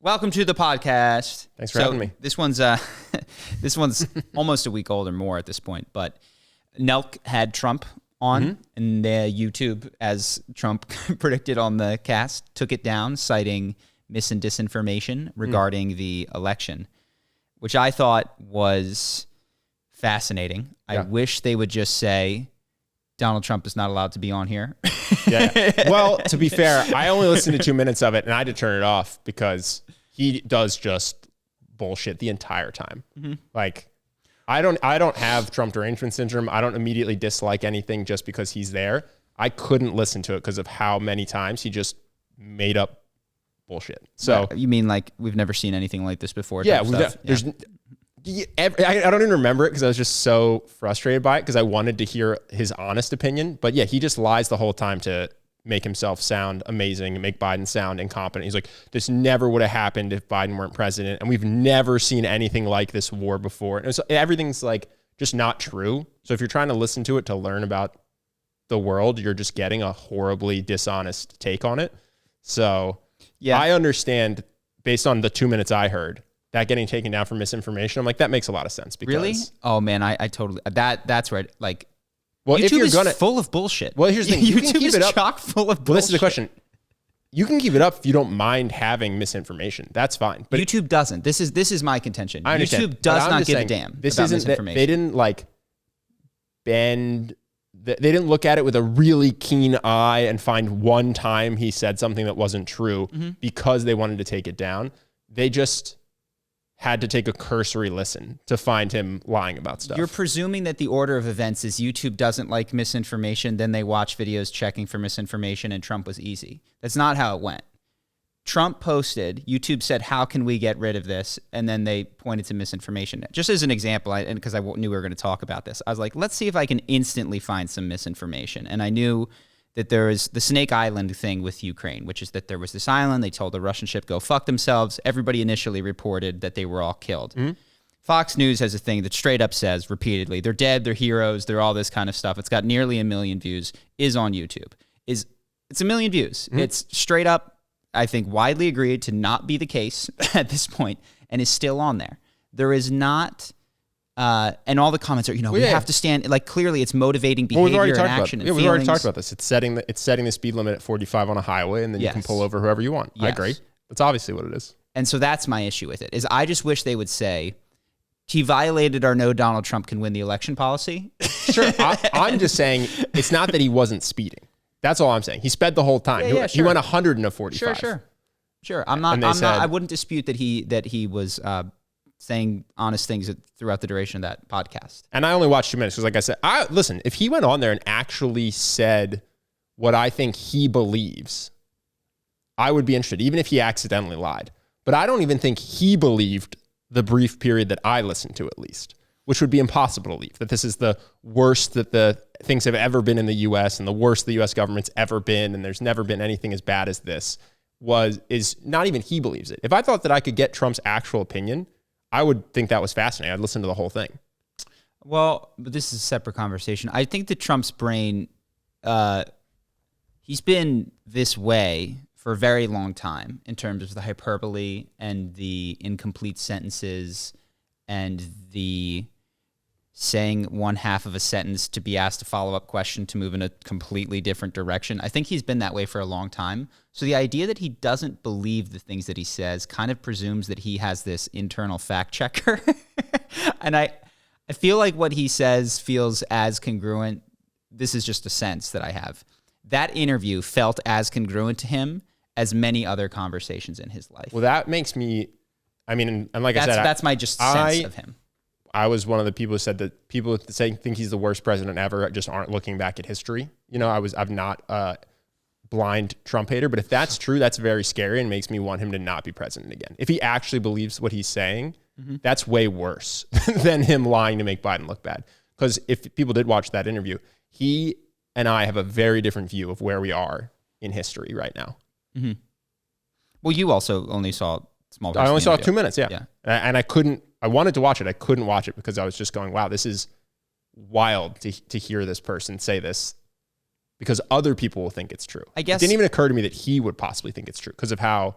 Welcome to the podcast. Thanks for having me. This one's this one's almost a week old or more at this point. But Nelk had Trump on, and YouTube, as Trump predicted on the cast, took it down, citing mis and disinformation regarding the election, which I thought was fascinating. Yeah. I wish they would just say Donald Trump is not allowed to be on here. Yeah. Well, to be fair, I only listened to 2 minutes of it, and I had to turn it off because he does just bullshit the entire time. Like, I don't have Trump derangement syndrome. I don't immediately dislike anything just because he's there. I couldn't listen to it because of how many times he just made up bullshit. So you mean like we've never seen anything like this before? Yeah, I don't even remember it because I was just so frustrated by it because I wanted to hear his honest opinion. But yeah, he just lies the whole time to make himself sound amazing and make Biden sound incompetent. He's like, this never would have happened if Biden weren't president. And we've never seen anything like this war before. And everything's like just not true. So if you're trying to listen to it to learn about the world, you're just getting a horribly dishonest take on it. So yeah, I understand based on the 2 minutes I heard that getting taken down for misinformation. I'm like, that makes a lot of sense. Because, really? Oh man, I totally, that's right. Like, well, YouTube if you're is full of bullshit. Well, here's the thing. YouTube is chock full of bullshit. Well, this is the question. You can keep it up if you don't mind having misinformation. That's fine. But YouTube doesn't. This is my contention. I understand. YouTube does not give a damn about misinformation. They didn't like bend. They didn't look at it with a really keen eye and find one time he said something that wasn't true because they wanted to take it down. They just had to take a cursory listen to find him lying about stuff. You're presuming that the order of events is YouTube doesn't like misinformation, then they watch videos checking for misinformation, and Trump was easy. That's not how it went. Trump posted, YouTube said, how can we get rid of this? And then they pointed to misinformation. Just as an example, and because I knew we were going to talk about this, I was like, let's see if I can instantly find some misinformation. And I knew that there was the Snake Island thing with Ukraine, which is that there was this island. They told the Russian ship, go fuck themselves. Everybody initially reported that they were all killed. Fox News has a thing that straight up says repeatedly, they're dead, they're heroes, they're all this kind of stuff. It's got nearly 1 million views, is on YouTube. It's 1 million views. It's straight up, I think, widely agreed to not be the case at this point, and is still on there. There is not... and all the comments are, we have to stand, like, clearly it's motivating behavior and action and feelings. We've already talked about this. It's setting the speed limit at 45 on a highway, and then you can pull over whoever you want. Yes. I agree. That's obviously what it is. And so that's my issue with it, is I just wish they would say, he violated our no Donald Trump can win the election policy. Sure. I'm just saying, it's not that he wasn't speeding. That's all I'm saying. He sped the whole time. Yeah, he went 100 in a 45. Sure. I wouldn't dispute that he was saying honest things throughout the duration of that podcast. And I only watched 2 minutes because, like I said, listen, if he went on there and actually said what I think he believes, I would be interested, even if he accidentally lied. But I don't even think he believed the brief period that I listened to, at least, which would be impossible to believe, that this is the worst that the things have ever been in the U.S. and the worst the U.S. government's ever been, and there's never been anything as bad as this, is not even he believes it. If I thought that I could get Trump's actual opinion, I would think that was fascinating. I'd listen to the whole thing. Well, but this is a separate conversation. I think that Trump's brain, he's been this way for a very long time in terms of the hyperbole and the incomplete sentences and the saying one half of a sentence to be asked a follow-up question to move in a completely different direction. I think he's been that way for a long time. So the idea that he doesn't believe the things that he says kind of presumes that he has this internal fact checker. And I feel like what he says feels as congruent. This is just a sense that I have. That interview felt as congruent to him as many other conversations in his life. Well, that makes me, and like I said, that's my just sense of him. I was one of the people who said that people think he's the worst president ever just aren't looking back at history. I'm not a blind Trump hater, but if that's true, that's very scary and makes me want him to not be president again. If he actually believes what he's saying, that's way worse than him lying to make Biden look bad. Because if people did watch that interview, he and I have a very different view of where we are in history right now. Well, you also only saw small. I only saw 2 minutes, yeah. And I wanted to watch it. I couldn't watch it because I was just going, wow, this is wild to hear this person say this because other people will think it's true. I guess it didn't even occur to me that he would possibly think it's true because of how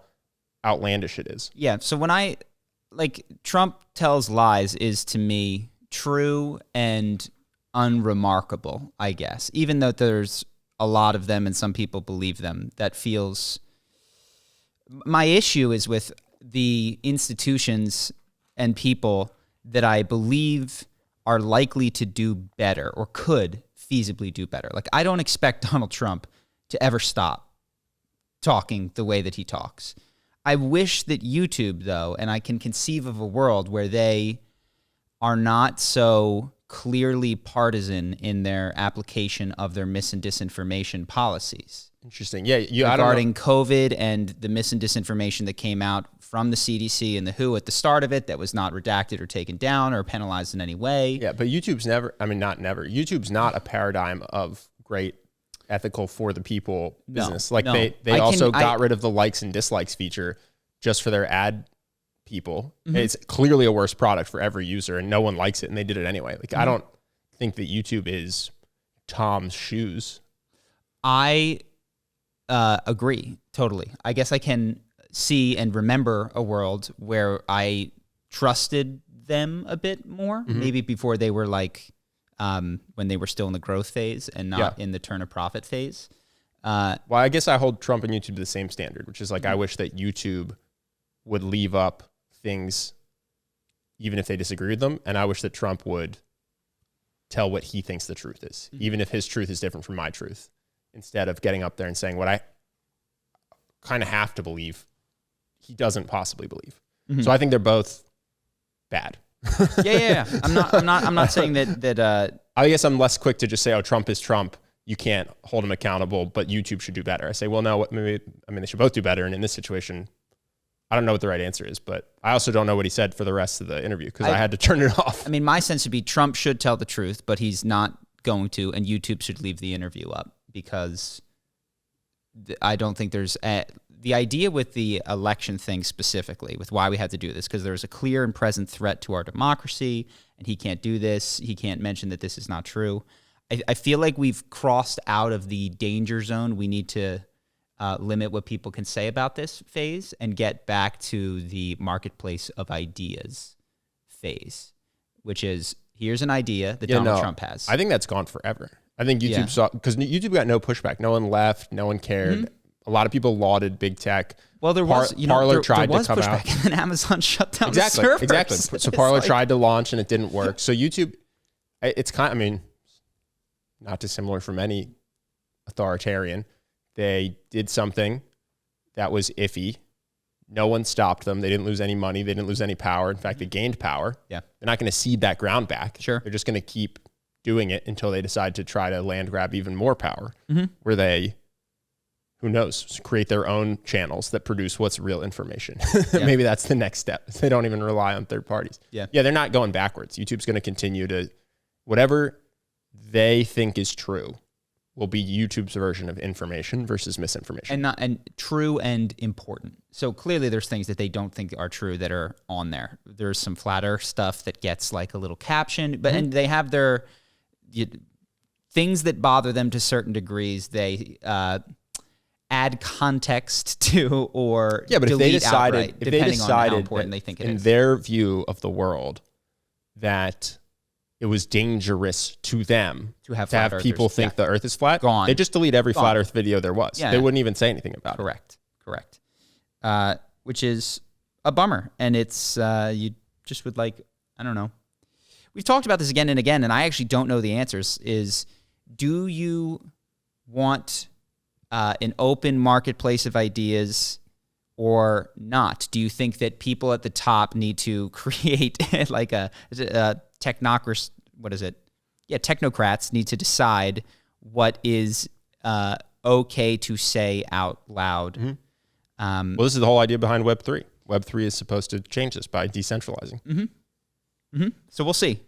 outlandish it is. Yeah. So when Trump tells lies is to me true and unremarkable, I guess, even though there's a lot of them and some people believe them. That feels, my issue is with the institutions and people that I believe are likely to do better or could feasibly do better. Like, I don't expect Donald Trump to ever stop talking the way that he talks. I wish that YouTube, though, and I can conceive of a world where they are not so clearly partisan in their application of their mis and disinformation policies. Interesting. Yeah. Regarding COVID and the mis and disinformation that came out from the CDC and the WHO at the start of it that was not redacted or taken down or penalized in any way. Yeah, but YouTube's YouTube's not a paradigm of great ethical for the people business. They also got rid of the likes and dislikes feature just for their ad people. Mm-hmm. It's clearly a worse product for every user and no one likes it and they did it anyway. Like, I don't think that YouTube is Tom's shoes. I agree totally. I guess I can see and remember a world where I trusted them a bit more, maybe before they were when they were still in the growth phase and not in the turn of profit phase. Well, I guess I hold Trump and YouTube to the same standard, which is I wish that YouTube would leave up things even if they disagree with them. And I wish that Trump would tell what he thinks the truth is, even if his truth is different from my truth, instead of getting up there and saying what I kind of have to believe he doesn't possibly believe. So I think they're both bad. Yeah. I'm not saying that. I guess I'm less quick to just say, oh, Trump is Trump. You can't hold him accountable, but YouTube should do better. I say, well, no, they should both do better. And in this situation, I don't know what the right answer is, but I also don't know what he said for the rest of the interview because I had to turn it off. My sense would be Trump should tell the truth, but he's not going to, and YouTube should leave the interview up because I don't think there's the idea with the election thing specifically, with why we had to do this, because there's a clear and present threat to our democracy, and he can't do this. He can't mention that this is not true. I feel like we've crossed out of the danger zone. We need to limit what people can say about this phase and get back to the marketplace of ideas phase, which is, here's an idea that Donald Trump has. I think that's gone forever. I think YouTube saw, because YouTube got no pushback. No one left. No one cared. A lot of people lauded big tech. Well, there was, Parler tried to come out. And then Amazon shut down the servers. Exactly. So Parler tried to launch and it didn't work. So YouTube, it's not dissimilar from any authoritarian. They did something that was iffy. No one stopped them. They didn't lose any money. They didn't lose any power. In fact, they gained power. Yeah. They're not going to cede that ground back. Sure. They're just going to keep doing it until they decide to try to land grab even more power, where they, who knows, create their own channels that produce what's real information. Maybe that's the next step. They don't even rely on third parties. Yeah, they're not going backwards. YouTube's going to continue to, whatever they think is true will be YouTube's version of information versus misinformation. And true and important. So clearly there's things that they don't think are true that are on there. There's some flat earth stuff that gets like a little caption, but and they have their things that bother them to certain degrees. They add context to or but if they decided, outright, depending on how important they think it is. In their view of the world, that it was dangerous to them to have people think the earth is flat. Gone. They just delete every flat earth video there was. They wouldn't even say anything about it. Correct. Which is a bummer. And it's, you just would I don't know. We've talked about this again and again, and I actually don't know the answers, is do you want an open marketplace of ideas or not? Do you think that people at the top need to create like a technocracy? What is it? Yeah, technocrats need to decide what is okay to say out loud. Well, this is the whole idea behind Web3. Web3 is supposed to change this by decentralizing. So we'll see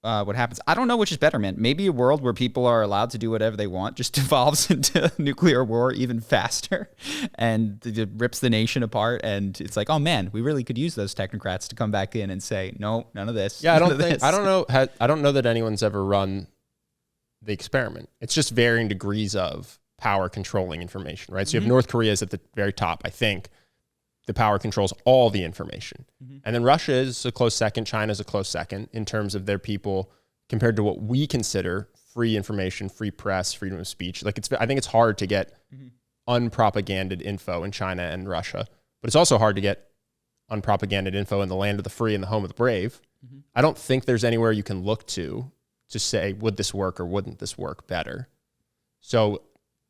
what happens. I don't know which is better, man. Maybe a world where people are allowed to do whatever they want just devolves into nuclear war even faster and it rips the nation apart. And it's like, oh man, we really could use those technocrats to come back in and say, no, none of this. Yeah, I don't know that anyone's ever run the experiment. It's just varying degrees of power controlling information, right? So you have North Korea's at the very top, I think. the power controls all the information. And then Russia is a close second. China is a close second in terms of their people compared to what we consider free information, free press, freedom of speech. Like I think it's hard to get unpropaganded info in China and Russia, but it's also hard to get unpropaganded info in the land of the free and the home of the brave. I don't think there's anywhere you can look to say, would this work or wouldn't this work better? So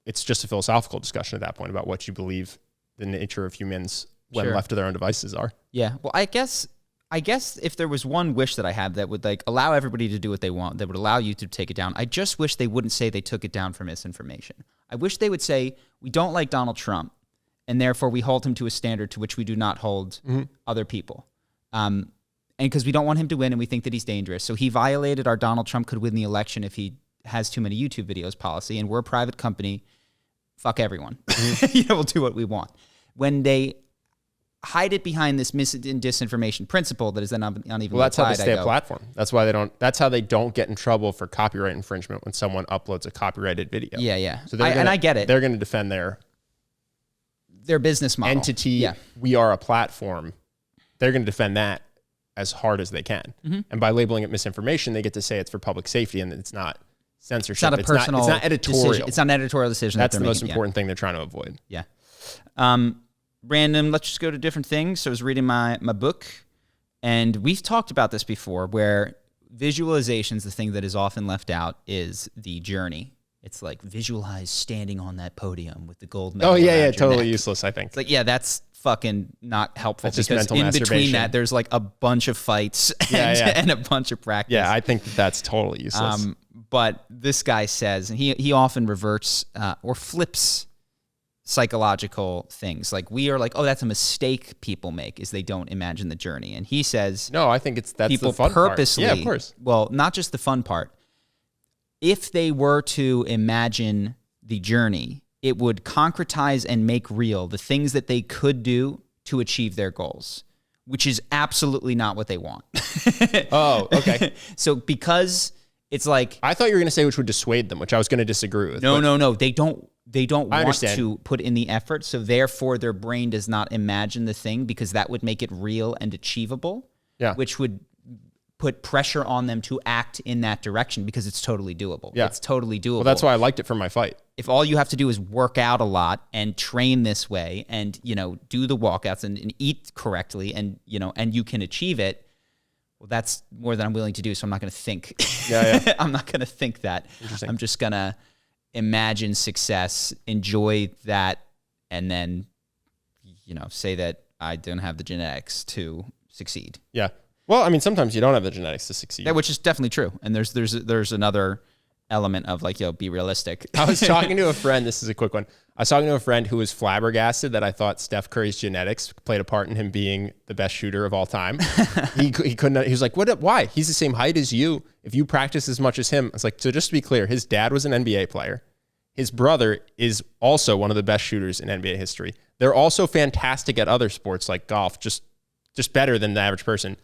it's just a philosophical discussion at that point about what you believe the nature of humans when left to their own devices are. Yeah. Well, I guess if there was one wish that I had that would like allow everybody to do what they want, that would allow YouTube to take it down, I just wish they wouldn't say they took it down for misinformation. I wish they would say, we don't like Donald Trump, and therefore we hold him to a standard to which we do not hold other people. And because we don't want him to win and we think that he's dangerous. So he violated our Donald Trump could win the election if he has too many YouTube videos policy, and we're a private company. Fuck everyone. We'll do what we want. When they hide it behind this disinformation principle that is then unevenly well, that's applied, how they stay a platform. That's why that's how they don't get in trouble for copyright infringement when someone uploads a copyrighted video. Yeah. So and I get it. They're going to defend their business model. Entity. Yeah. We are a platform. They're going to defend that as hard as they can. And by labeling it misinformation, they get to say it's for public safety and it's not censorship. It's not a personal it's not editorial. decision. It's not an editorial decision. That's the most important thing they're trying to avoid. Yeah. Random, let's just go to different things. So I was reading my book, and we've talked about this before, where visualizations, the thing that is often left out is the journey. It's like visualize standing on that podium with the gold medal. Oh, yeah, around totally your neck. Useless, I think. It's like, yeah, that's fucking not helpful. That's just because mental in masturbation. between that, there's like a bunch of fights and a bunch of practice. Yeah, I think that's totally useless. But this guy says, and he often reverts or flips psychological things. Like we are like, oh, that's a mistake people make is they don't imagine the journey. And he says, no, I think that's people the fun purposely, part. Yeah, of course. Well, not just the fun part. If they were to imagine the journey, it would concretize and make real the things that they could do to achieve their goals, which is absolutely not what they want. Oh, okay. So because it's like, I thought you were going to say which would dissuade them, which I was going to disagree with. No. They don't want understand. to put in the effort. So therefore their brain does not imagine the thing because that would make it real and achievable, which would put pressure on them to act in that direction because it's totally doable. Yeah. It's totally doable. Well, that's why I liked it for my fight. If all you have to do is work out a lot and train this way and, do the walkouts and eat correctly and you can achieve it, well, that's more than I'm willing to do. So I'm not going to think. Yeah. I'm not going to think that. I'm just going to imagine success, enjoy that, and then, say that I don't have the genetics to succeed. Yeah. Well, I mean, sometimes you don't have the genetics to succeed. Yeah, which is definitely true. And there's another element of like, be realistic. I was talking to a friend. This is a quick one. I was talking to a friend who was flabbergasted that I thought Steph Curry's genetics played a part in him being the best shooter of all time. He couldn't. He was like, "What? Why? He's the same height as you. If you practice as much as him." I was like, so just to be clear, his dad was an NBA player. His brother is also one of the best shooters in NBA history. They're also fantastic at other sports like golf, just better than the average person.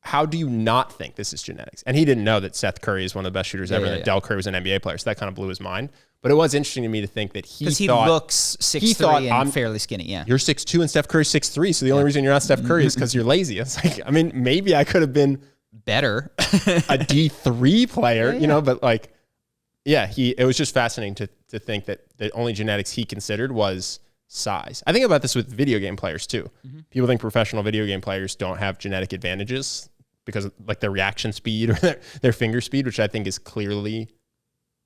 How do you not think this is genetics? And he didn't know that Seth Curry is one of the best shooters ever, and that Del Curry was an NBA player. So that kind of blew his mind. But it was interesting to me to think that he looks 6'3" and fairly skinny. Yeah, you're 6'2" and Steph Curry's 6'3". So the only reason you're not Steph Curry is because you're lazy. It's like, I mean, maybe I could have been better, a D3 player, but like, yeah, it was just fascinating to think that the only genetics he considered was size. I think about this with video game players too. People think professional video game players don't have genetic advantages because of like their reaction speed or their finger speed, which I think is clearly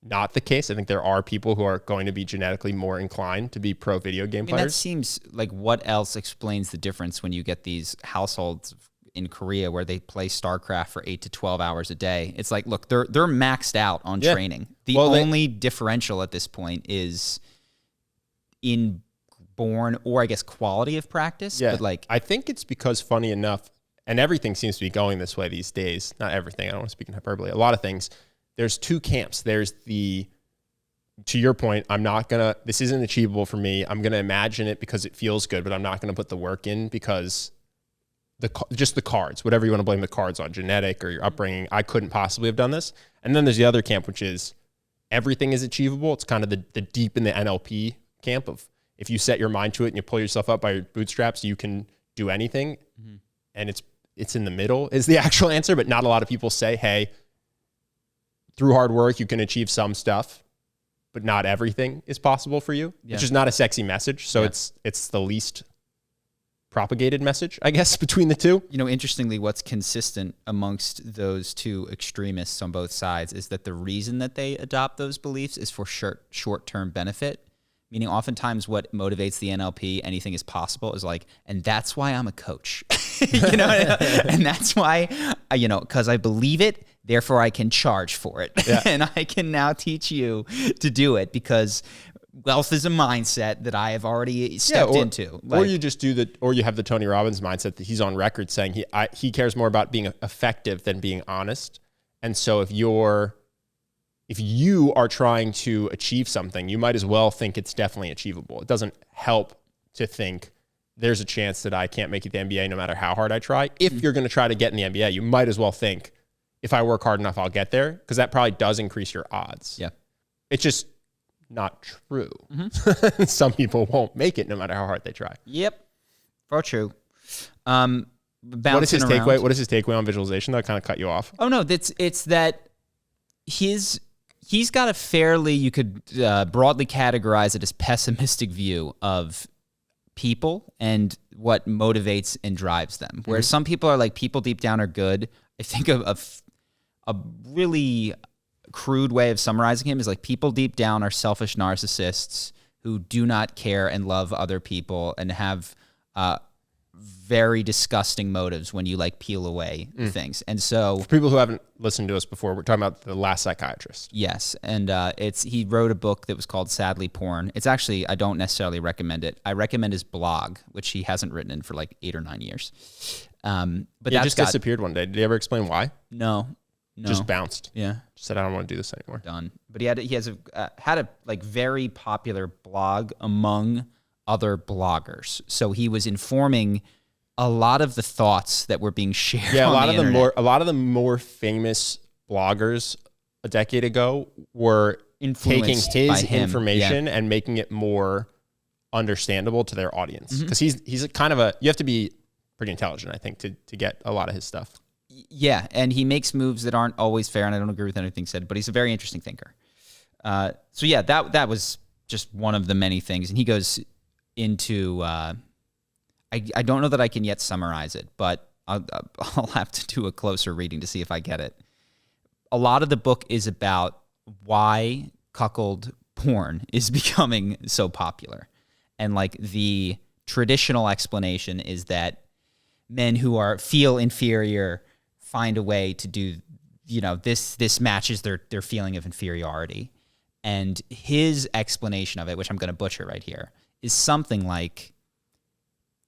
not the case. I think there are people who are going to be genetically more inclined to be pro video game players. That seems like what else explains the difference when you get these households in Korea where they play StarCraft for 8 to 12 hours a day. It's like, look, they're maxed out on training. The only differential at this point is inborn or I guess quality of practice. Yeah. But like, I think it's because funny enough, and everything seems to be going this way these days. Not everything. I don't want to speak in hyperbole. A lot of things. There's two camps. There's to your point, this isn't achievable for me. I'm going to imagine it because it feels good, but I'm not going to put the work in because just the cards, whatever you want to blame the cards on, genetic or your upbringing, I couldn't possibly have done this. And then there's the other camp, which is everything is achievable. It's kind of the deep in the NLP camp of if you set your mind to it and you pull yourself up by your bootstraps, you can do anything. Mm-hmm. And it's in the middle is the actual answer, but not a lot of people say, hey, through hard work, you can achieve some stuff, but not everything is possible for you, which is not a sexy message. So it's the least propagated message, I guess, between the two. You know, interestingly, what's consistent amongst those two extremists on both sides is that the reason that they adopt those beliefs is for short-term benefit, meaning oftentimes what motivates the NLP, anything is possible, is like, and that's why I'm a coach, you know, and that's why, you know, because I believe it, therefore I can charge for it. Yeah. And I can now teach you to do it because wealth is a mindset that I have already stepped into. Like, or you just or you have the Tony Robbins mindset that he's on record saying he cares more about being effective than being honest. And so if you are trying to achieve something, you might as well think it's definitely achievable. It doesn't help to think there's a chance that I can't make it to the NBA no matter how hard I try. If you're going to try to get in the NBA, you might as well think, if I work hard enough, I'll get there, because that probably does increase your odds. Yeah. It's just not true. Mm-hmm. Some people won't make it no matter how hard they try. Yep. For true. What is his takeaway? What is his takeaway on visualization? That kind of cut you off. Oh, no, it's that he's got a fairly, you could broadly categorize it as pessimistic view of people and what motivates and drives them. Whereas some people are like, people deep down are good. I think of a really crude way of summarizing him is like, people deep down are selfish narcissists who do not care and love other people and have very disgusting motives when you like peel away things. And so for people who haven't listened to us before, we're talking about The Last Psychiatrist. Yes. And he wrote a book that was called Sadly Porn. It's actually, I don't necessarily recommend it. I recommend his blog, which he hasn't written in for like 8 or 9 years. But it just disappeared one day. Did he ever explain why? No. Just bounced. Yeah. Just said, I don't want to do this anymore. Done. But he had a like very popular blog among other bloggers. So he was informing a lot of the thoughts that were being shared. Yeah, a lot of the more famous bloggers a decade ago were taking his information and making it more understandable to their audience. Because he's kind of you have to be pretty intelligent, I think, to get a lot of his stuff. Yeah, and he makes moves that aren't always fair, and I don't agree with anything said, but he's a very interesting thinker. So yeah, that was just one of the many things, and he goes into I don't know that I can yet summarize it, but I'll have to do a closer reading to see if I get it. A lot of the book is about why cuckold porn is becoming so popular, and like the traditional explanation is that men who feel inferior find a way to do, you know, this matches their feeling of inferiority. And his explanation of it, which I'm going to butcher right here, is something like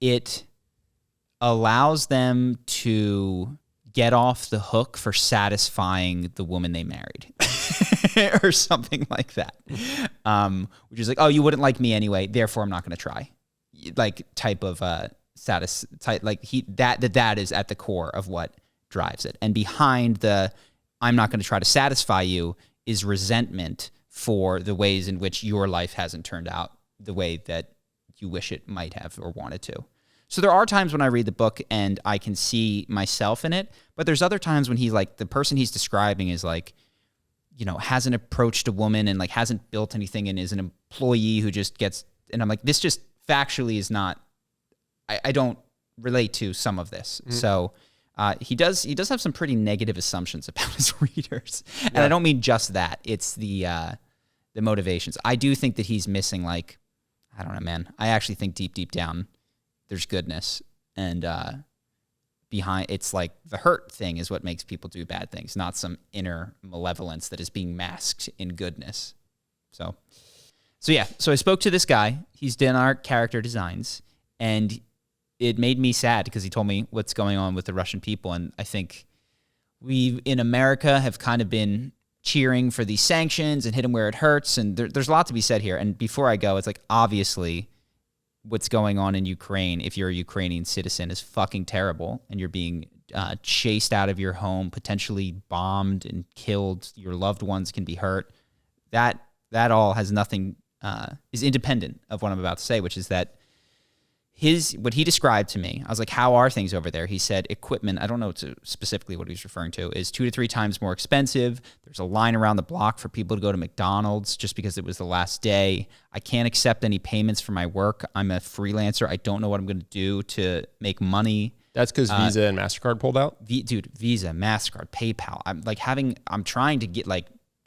it allows them to get off the hook for satisfying the woman they married or something like that. Which is like, oh, you wouldn't like me anyway, therefore I'm not going to try. Like type of that is at the core of what drives it. And behind the I'm not going to try to satisfy you is resentment for the ways in which your life hasn't turned out the way that you wish it might have or wanted to. So there are times when I read the book and I can see myself in it, but there's other times when the person he's describing is like, you know, hasn't approached a woman and like hasn't built anything and is an employee who just gets, and I'm like, this just factually is not, I don't relate to some of this. So he does have some pretty negative assumptions about his readers. And I don't mean just that. It's the motivations. I do think that he's missing, like, I don't know, man. I actually think deep down there's goodness. And behind it's like the hurt thing is what makes people do bad things, not some inner malevolence that is being masked in goodness. So yeah. So I spoke to this guy. He's done our character designs, and it made me sad because he told me what's going on with the Russian people. And I think we in America have kind of been cheering for these sanctions and hit them where it hurts. And there's a lot to be said here. And before I go, it's like, obviously what's going on in Ukraine, if you're a Ukrainian citizen, is fucking terrible. And you're being chased out of your home, potentially bombed and killed. Your loved ones can be hurt. That all has nothing is independent of what I'm about to say, which is that what he described to me, I was like, how are things over there? He said equipment, I don't know specifically what he was referring to, is 2 to 3 times more expensive. There's a line around the block for people to go to McDonald's just because it was the last day. I can't accept any payments for my work. I'm a freelancer. I don't know what I'm going to do to make money. That's because Visa and MasterCard pulled out? Dude, Visa, MasterCard, PayPal. I'm trying to get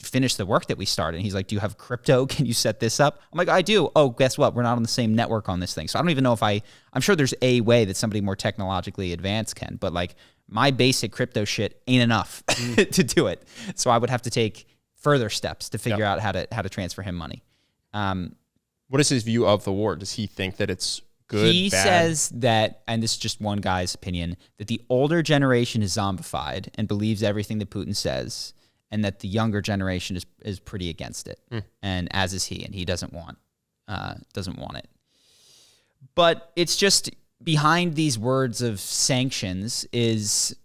finish the work that we started. And he's like, do you have crypto? Can you set this up? I'm like, I do. Oh, guess what? We're not on the same network on this thing. So I don't even know if I'm sure there's a way that somebody more technologically advanced can, but like my basic crypto shit ain't enough to do it. So I would have to take further steps to figure out how to transfer him money. What is his view of the war? Does he think that it's good, He bad? says that, and this is just one guy's opinion, that the older generation is zombified and believes everything that Putin says, and that the younger generation is pretty against it, and as is he, and he doesn't want it. But it's just behind these words of sanctions is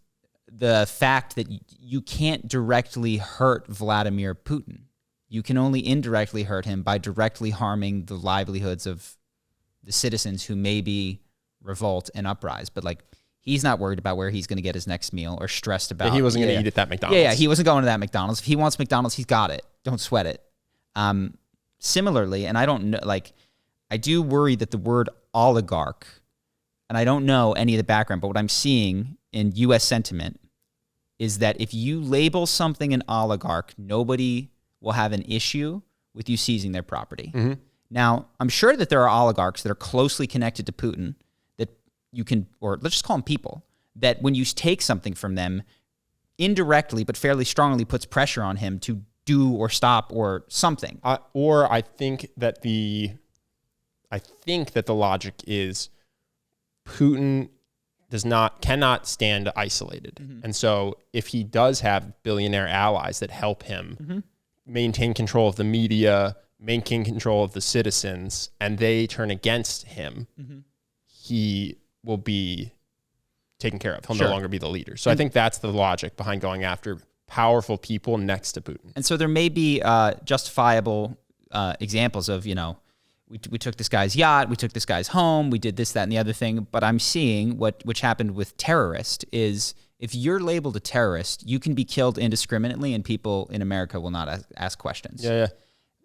the fact that you can't directly hurt Vladimir Putin. You can only indirectly hurt him by directly harming the livelihoods of the citizens who maybe revolt and uprise. But like, he's not worried about where he's going to get his next meal or stressed about. He wasn't going to eat at that McDonald's. Yeah, he wasn't going to that McDonald's. If he wants McDonald's, he's got it. Don't sweat it. Similarly, and I don't know, I do worry that the word oligarch, and I don't know any of the background, but what I'm seeing in U.S. sentiment is that if you label something an oligarch, nobody will have an issue with you seizing their property. Mm-hmm. Now, I'm sure that there are oligarchs that are closely connected to Putin that you can, or let's just call them people, that when you take something from them, indirectly but fairly strongly puts pressure on him to do or stop or something. I think that the logic is Putin cannot stand isolated. Mm-hmm. And so if he does have billionaire allies that help him maintain control of the media, maintain control of the citizens, and they turn against him, he will be taken care of. He'll no longer be the leader. So I think that's the logic behind going after powerful people next to Putin. And so there may be justifiable examples of, we took this guy's yacht, we took this guy's home, we did this, that, and the other thing. But I'm seeing which happened with terrorist is if you're labeled a terrorist, you can be killed indiscriminately and people in America will not ask questions. Yeah.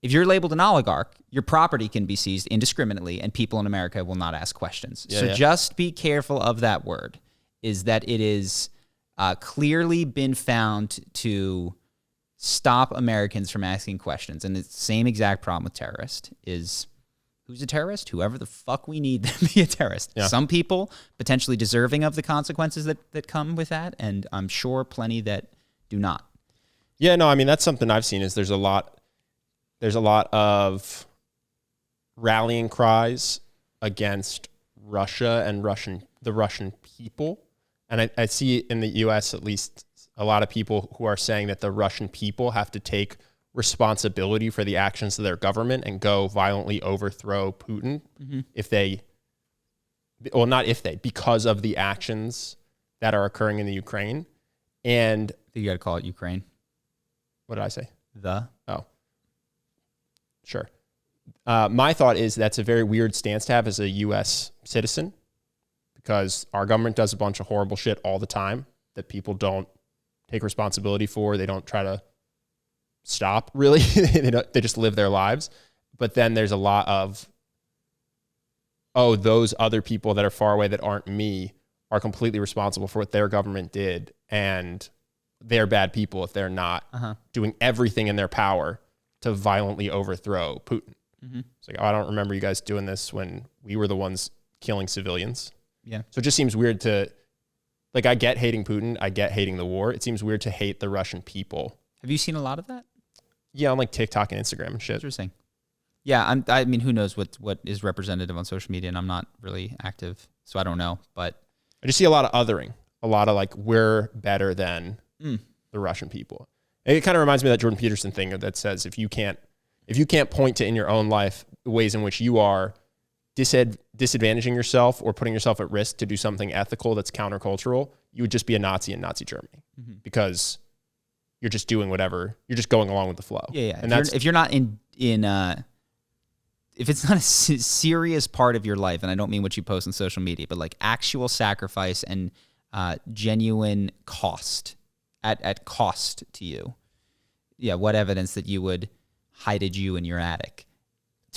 If you're labeled an oligarch, your property can be seized indiscriminately and people in America will not ask questions. Just be careful of that word, is that it is clearly been found to stop Americans from asking questions. And it's the same exact problem with terrorist is who's a terrorist? Whoever the fuck we need to be a terrorist. Yeah. Some people potentially deserving of the consequences that come with that. And I'm sure plenty that do not. Yeah, no, I mean, that's something I've seen is there's a lot of rallying cries against Russia and the Russian people. And I see in the U.S., at least, a lot of people who are saying that the Russian people have to take responsibility for the actions of their government and go violently overthrow Putin because of the actions that are occurring in the Ukraine. And you got to call it Ukraine. What did I say? Oh, sure. My thought is that's a very weird stance to have as a U.S. citizen, because our government does a bunch of horrible shit all the time that people don't take responsibility for. They don't try to stop, really. They just live their lives. But then there's a lot of, those other people that are far away that aren't me are completely responsible for what their government did, and they're bad people if they're not doing everything in their power to violently overthrow Putin. It's like, I don't remember you guys doing this when we were the ones killing civilians. Yeah. So it just seems weird to, I get hating Putin, I get hating the war. It seems weird to hate the Russian people. Have you seen a lot of that? Yeah, on TikTok and Instagram and shit. Interesting. Yeah, I mean, who knows what is representative on social media, and I'm not really active, so I don't know. But I just see a lot of othering, a lot of we're better than the Russian people. And it kind of reminds me of that Jordan Peterson thing that says if you can't point to in your own life ways in which you are disadvantaging yourself or putting yourself at risk to do something ethical that's countercultural, you would just be a Nazi in Nazi Germany because you're just doing whatever. You're just going along with the flow. Yeah. And if you're not in if it's not a serious part of your life, and I don't mean what you post on social media, but like actual sacrifice and genuine cost at cost to you. Yeah, what evidence that you would hide a Jew in your attic?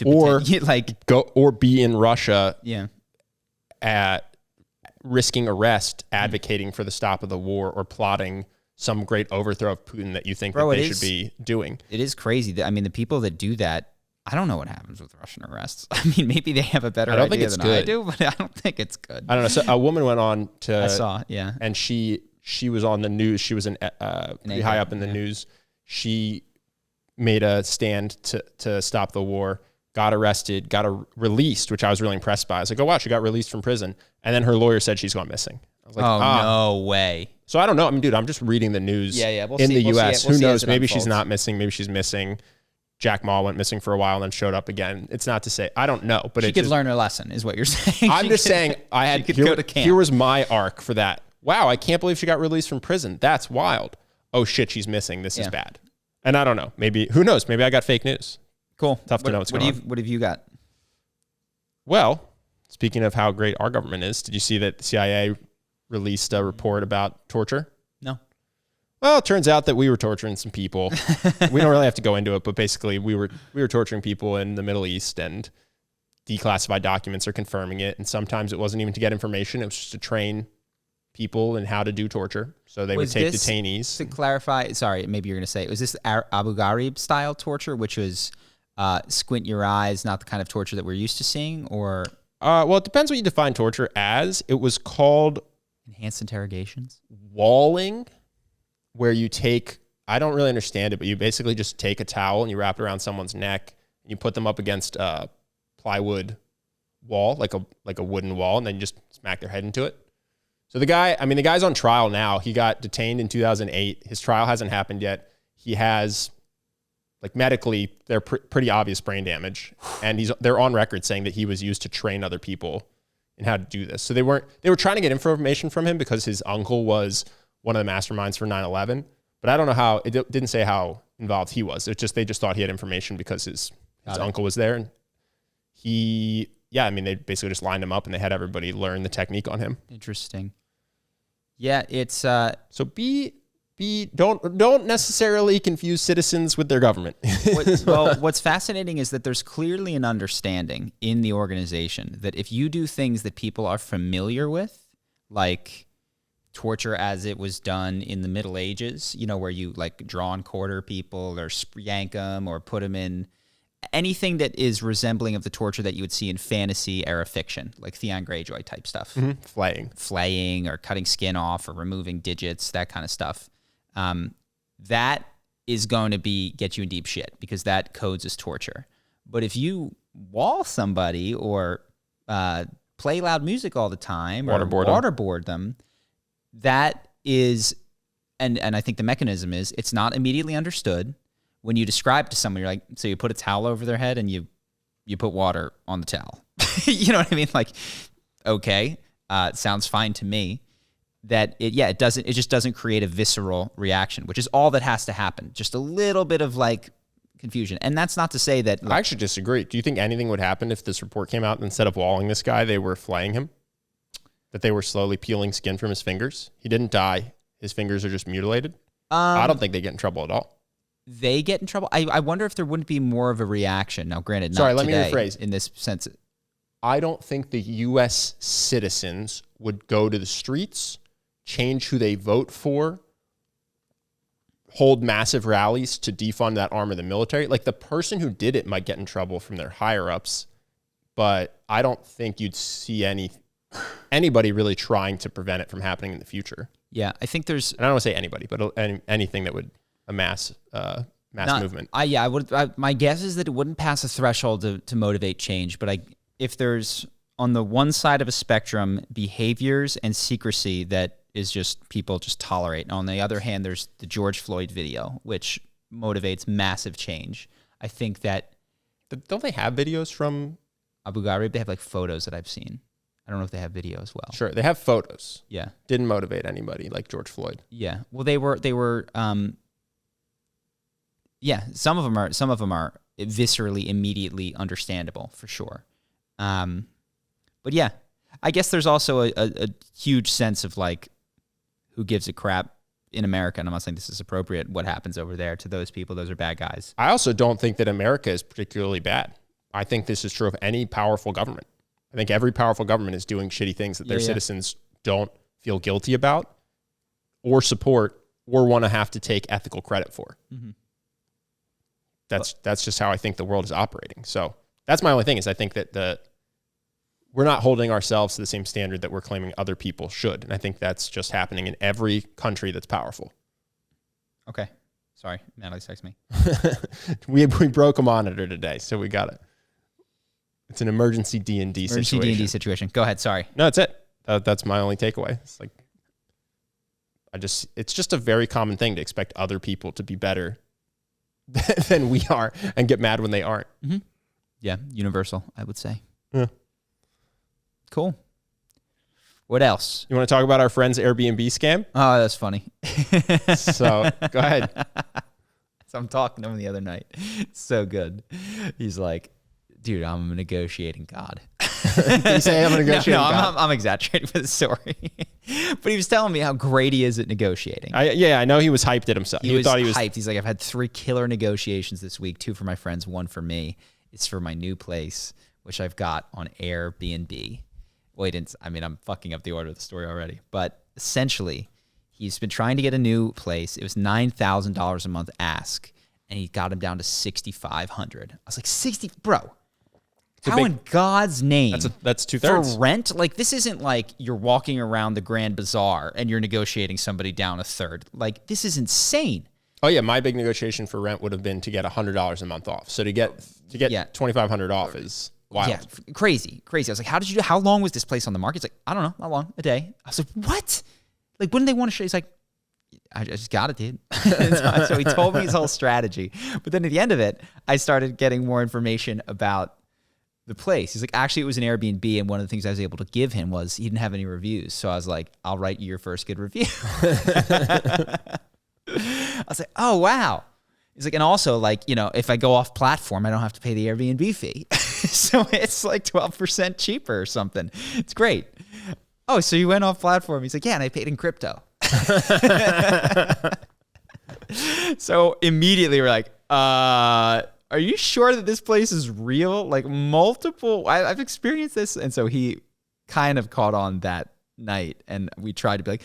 Or like go or be in Russia yeah. at risking arrest, advocating for the stop of the war, or plotting some great overthrow of Putin that you think that they should be doing. It is crazy. I mean, the people that do that, I don't know what happens with Russian arrests. I mean, maybe they have a better idea than I do, but I don't think it's good. I don't know. So a woman went on to... I saw, yeah. And she was on the news. She was pretty high up in the news. She made a stand to stop the war, got arrested, got released, which I was really impressed by. I was like, oh, wow, she got released from prison. And then her lawyer said she's gone missing. I was like, no way. So I don't know. I mean, dude, I'm just reading the news We'll in see. the U.S. Who knows? Maybe she's unfolds. not missing. Maybe she's missing. Jack Ma went missing for a while and then showed up again. It's not to say, I don't know. But she could learn her lesson is what you're saying. I'm just saying here was my arc for that. Wow, I can't believe she got released from prison. That's wild. Oh shit, she's missing. This is bad. And I don't know. Maybe, who knows? Maybe I got fake news. Cool. Tough to know what's going on. What have you got? Well, speaking of how great our government is, did you see that the CIA released a report about torture? No. Well, it turns out that we were torturing some people. We don't really have to go into it, but basically we were torturing people in the Middle East, and declassified documents are confirming it. And sometimes it wasn't even to get information. It was just to train people in how to do torture. So they would take detainees. To clarify, sorry, maybe you're going to say, was this Abu Ghraib style torture, which was squint your eyes, not the kind of torture that we're used to seeing, or? Well, it depends what you define torture as. It was called enhanced interrogations, walling, where you take, I don't really understand it, but you basically just take a towel and you wrap it around someone's neck and you put them up against a plywood wall, like a wooden wall, and then you just smack their head into it. So the guy's on trial now. He got detained in 2008. His trial hasn't happened yet. He has, like, medically, they're pretty obvious brain damage, and they're on record saying that he was used to train other people in how to do this. So they were trying to get information from him because his uncle was one of the masterminds for 9/11, but I don't know how, it didn't say how involved he was. They just thought he had information because his uncle was there. And they basically just lined him up and they had everybody learn the technique on him. Interesting. Yeah, it's so don't necessarily confuse citizens with their government. What's fascinating is that there's clearly an understanding in the organization that if you do things that people are familiar with, like torture as it was done in the Middle Ages, where you like draw and quarter people or yank them or put them in anything that is resembling of the torture that you would see in fantasy era fiction, like Theon Greyjoy type stuff. Mm-hmm. Flaying or cutting skin off or removing digits, that kind of stuff. That is going to get you in deep shit because that codes as torture. But if you wall somebody or play loud music all the time or waterboard them, that is, and I think the mechanism is, it's not immediately understood. When you describe to someone, you're like, so you put a towel over their head and you put water on the towel. You know what I mean? Like, okay, it sounds fine to me. That it just doesn't create a visceral reaction, which is all that has to happen. Just a little bit of like confusion. And that's not to say that... I actually disagree. Do you think anything would happen if this report came out and instead of walling this guy, they were flaying him? That they were slowly peeling skin from his fingers? He didn't die. His fingers are just mutilated? I don't think they get in trouble at all. They get in trouble? I wonder if there wouldn't be more of a reaction. Now, granted, not let today, me rephrase. In this sense. I don't think the U.S. citizens would go to the streets, change who they vote for, hold massive rallies to defund that arm of the military. Like, the person who did it might get in trouble from their higher-ups, but I don't think you'd see anybody really trying to prevent it from happening in the future. Yeah, I think there's... And I don't want to say anybody, but anything that would amass movement. My guess is that it wouldn't pass a threshold to motivate change, but if there's, on the one side of a spectrum, behaviors and secrecy that is just people just tolerate. And on the other hand, there's the George Floyd video, which motivates massive change. I think that... Don't they have videos from... Abu Ghraib? They have like photos that I've seen. I don't know if they have video as well. Sure, they have photos. Yeah. Didn't motivate anybody like George Floyd. Yeah. Well, they were yeah, some of them are viscerally, immediately understandable for sure. But yeah, I guess there's also a huge sense of like, who gives a crap in America? And I'm not saying this is appropriate. What happens over there to those people? Those are bad guys. I also don't think that America is particularly bad. I think this is true of any powerful government. I think every powerful government is doing shitty things that their citizens don't feel guilty about or support or want to have to take ethical credit for. Mm-hmm. That's just how I think the world is operating. So that's my only thing is I think that we're not holding ourselves to the same standard that we're claiming other people should. And I think that's just happening in every country that's powerful. Okay. Sorry. Natalie texted me. we broke a monitor today, so we got it. It's an emergency D&D situation. Emergency D&D situation. Go ahead. Sorry. No, that's it. That's my only takeaway. It's like, it's just a very common thing to expect other people to be better than we are and get mad when they aren't. Mm-hmm. Yeah. Universal, I would say. Yeah. Cool. What else? You want to talk about our friend's Airbnb scam? Oh, that's funny. So go ahead. So I'm talking to him the other night. So good. He's like, dude, I'm a negotiating god. Did he say I'm a negotiating god? I'm exaggerating for the story. But he was telling me how great he is at negotiating. I know he was hyped at himself. He was hyped. He's like, I've had 3 killer negotiations this week, 2 for my friends, 1 for me. It's for my new place, which I've got on Airbnb. Well, I'm fucking up the order of the story already. But essentially, he's been trying to get a new place. It was $9,000 a month ask, and he got him down to $6,500. I was like, 60, bro. How in God's name? That's 2/3 for rent. Like, this isn't like you're walking around the Grand Bazaar and you're negotiating somebody down a third. Like, this is insane. Oh yeah, my big negotiation for rent would have been to get $100 a month off. So to get $2,500 off is wild. Yeah, crazy. I was like, how long was this place on the market? He's like, I don't know, not long, a day. I was like, what? Like, wouldn't they want to show? He's like, I just got it, dude. So he told me his whole strategy. But then at the end of it, I started getting more information about the place. He's like, actually, it was an Airbnb, and one of the things I was able to give him was he didn't have any reviews. So I was like, I'll write you your first good review. I was like, oh, wow. He's like, and also, like, you know, if I go off platform, I don't have to pay the Airbnb fee. So it's like 12% cheaper or something. It's great. Oh, so you went off platform. He's like, yeah, and I paid in crypto. So immediately we're like, are you sure that this place is real? Like I've experienced this. And so he kind of caught on that night, and we tried to be like,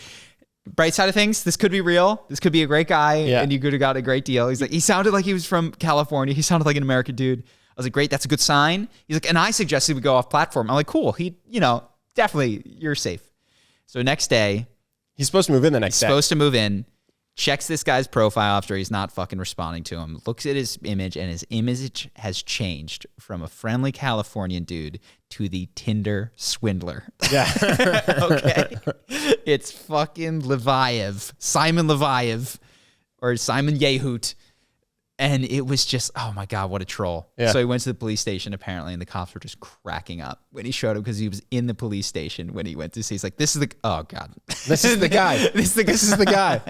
bright side of things, this could be real. This could be a great guy, and you could have got a great deal. He's like, he sounded like he was from California. He sounded like an American dude. I was like, great, that's a good sign. He's like, and I suggested we go off platform. I'm like, cool. Definitely, you're safe. So next day, he's supposed to move in the next day. Supposed to move in. Checks this guy's profile after he's not fucking responding to him. Looks at his image, and his image has changed from a friendly Californian dude to the Tinder swindler. Yeah. Okay. It's fucking Leviev, Simon Leviev, or Simon Yehoot. And it was just, oh my God, what a troll. Yeah. So he went to the police station apparently, and the cops were just cracking up when he showed him, because he was in the police station when he went to see. He's like, this is the, oh God. This is the guy. This is the guy.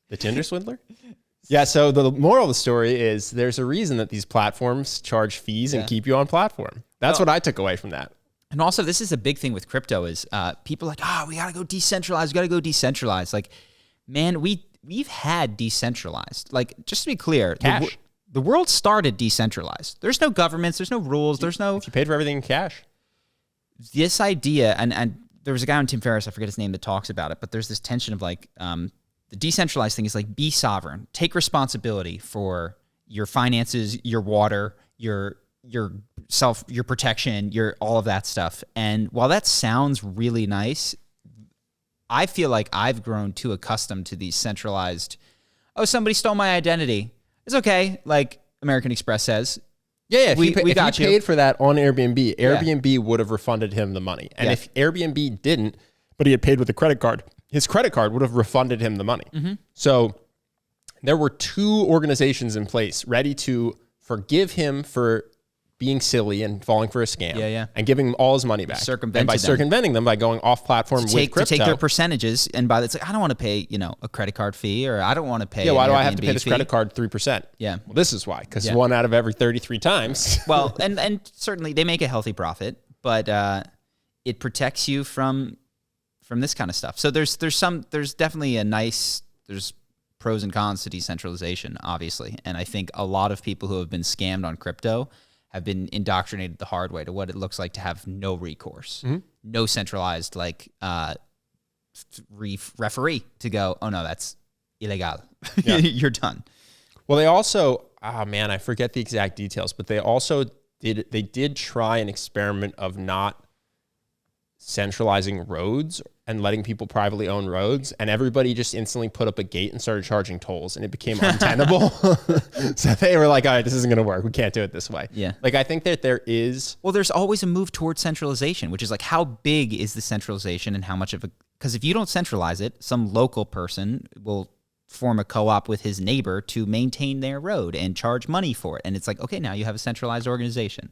The Tinder swindler? Yeah, so the moral of the story is there's a reason that these platforms charge fees and keep you on platform. That's what I took away from that. And also, this is a big thing with crypto is people are like, we got to go decentralized. We got to go decentralized. Like, man, we've had decentralized. Like, just to be clear, the world started decentralized. There's no governments. There's no rules. There's no... If you paid for everything in cash. This idea, and there was a guy on Tim Ferriss, I forget his name, that talks about it, but there's this tension of like... the decentralized thing is like, be sovereign, take responsibility for your finances, your water, your protection, all of that stuff. And while that sounds really nice, I feel like I've grown too accustomed to these centralized, somebody stole my identity. It's okay. Like American Express says. Yeah, if he paid for that on Airbnb, Airbnb would have refunded him the money. And if Airbnb didn't, but he had paid with a credit card, his credit card would have refunded him the money. Mm-hmm. So there were 2 organizations in place ready to forgive him for being silly and falling for a scam, and giving him all his money back. And by circumventing them by going off platform with crypto. To take their percentages, and by it's like, I don't want to pay, a credit card fee, or I don't want to pay. Yeah, why do I have Airbnb to pay this fee? credit card 3%? Yeah. Well, this is why, because 1 out of every 33 times. Well, and certainly they make a healthy profit, but it protects you from this kind of stuff. So there's definitely there's pros and cons to decentralization, obviously. And I think a lot of people who have been scammed on crypto have been indoctrinated the hard way to what it looks like to have no recourse, no centralized referee to go, oh no, that's illegal. Yeah. You're done. Well, they also, I forget the exact details, but they also did try an experiment of not centralizing roads and letting people privately own roads, and everybody just instantly put up a gate and started charging tolls, and it became untenable. So they were like, all right, this isn't going to work. We can't do it this way. Yeah. Like, I think that there is... Well, there's always a move towards centralization, which is like, how big is the centralization and how much of a... Because if you don't centralize it, some local person will form a co-op with his neighbor to maintain their road and charge money for it. And it's like, okay, now you have a centralized organization.